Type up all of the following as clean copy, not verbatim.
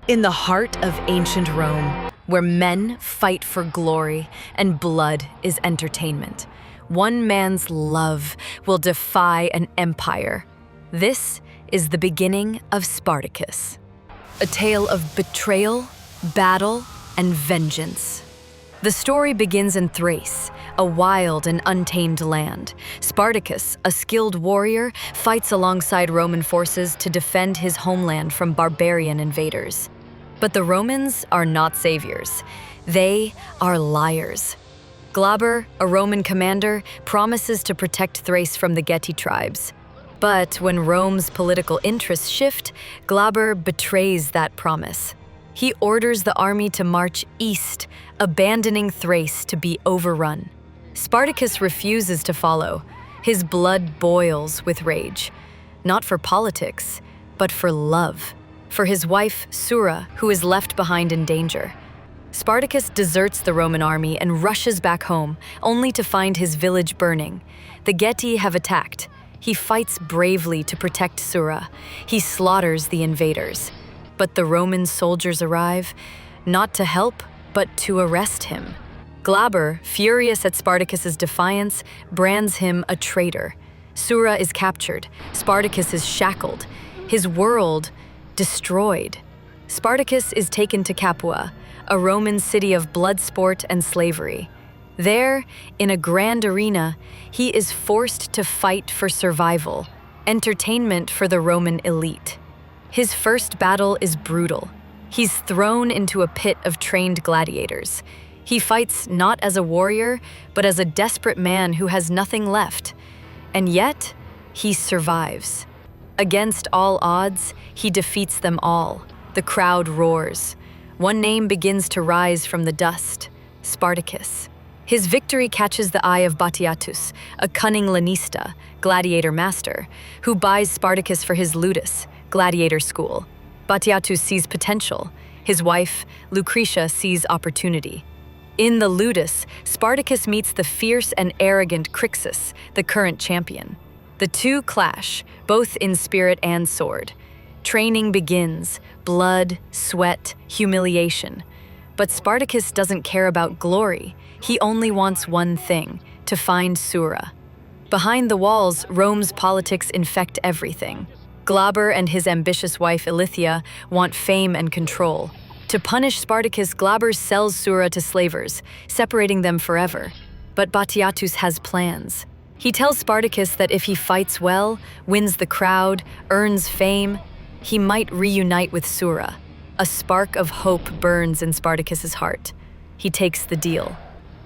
In the heart of ancient Rome, where men fight for glory and blood is entertainment, one man's love will defy an empire. This is the beginning of Spartacus, a tale of betrayal, battle, and vengeance. The story begins in Thrace, a wild and untamed land. Spartacus, a skilled warrior, fights alongside Roman forces to defend his homeland from barbarian invaders. But the Romans are not saviors. They are liars. Glaber, a Roman commander, promises to protect Thrace from the Geti tribes. But when Rome's political interests shift, Glaber betrays that promise. He orders the army to march east, abandoning Thrace to be overrun. Spartacus refuses to follow. His blood boils with rage, not for politics, but for love, for his wife, Sura, who is left behind in danger. Spartacus deserts the Roman army and rushes back home, only to find his village burning. The Geti have attacked. He fights bravely to protect Sura. He slaughters the invaders. But the Roman soldiers arrive, not to help, but to arrest him. Glaber, furious at Spartacus's defiance, brands him a traitor. Sura is captured. Spartacus is shackled. His world destroyed. Spartacus is taken to Capua, a Roman city of blood sport and slavery. There, in a grand arena, he is forced to fight for survival, entertainment for the Roman elite. His first battle is brutal. He's thrown into a pit of trained gladiators. He fights not as a warrior, but as a desperate man who has nothing left. And yet, he survives. Against all odds, he defeats them all. The crowd roars. One name begins to rise from the dust: Spartacus. His victory catches the eye of Batiatus, a cunning lanista, gladiator master, who buys Spartacus for his ludus, gladiator school. Batiatus sees potential. His wife, Lucretia, sees opportunity. In the ludus, Spartacus meets the fierce and arrogant Crixus, the current champion. The two clash, both in spirit and sword. Training begins: blood, sweat, humiliation. But Spartacus doesn't care about glory. He only wants one thing: to find Sura. Behind the walls, Rome's politics infect everything. Glaber and his ambitious wife Ilithyia want fame and control. To punish Spartacus, Glaber sells Sura to slavers, separating them forever. But Batiatus has plans. He tells Spartacus that if he fights well, wins the crowd, earns fame, he might reunite with Sura. A spark of hope burns in Spartacus's heart. He takes the deal.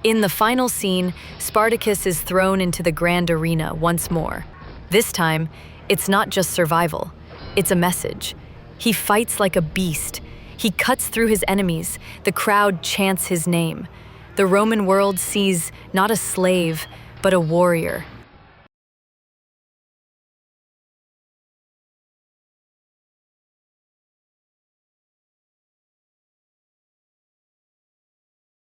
In the final scene, Spartacus is thrown into the grand arena once more. This time, it's not just survival, it's a message. He fights like a beast. He cuts through his enemies. The crowd chants his name. The Roman world sees not a slave, but a warrior.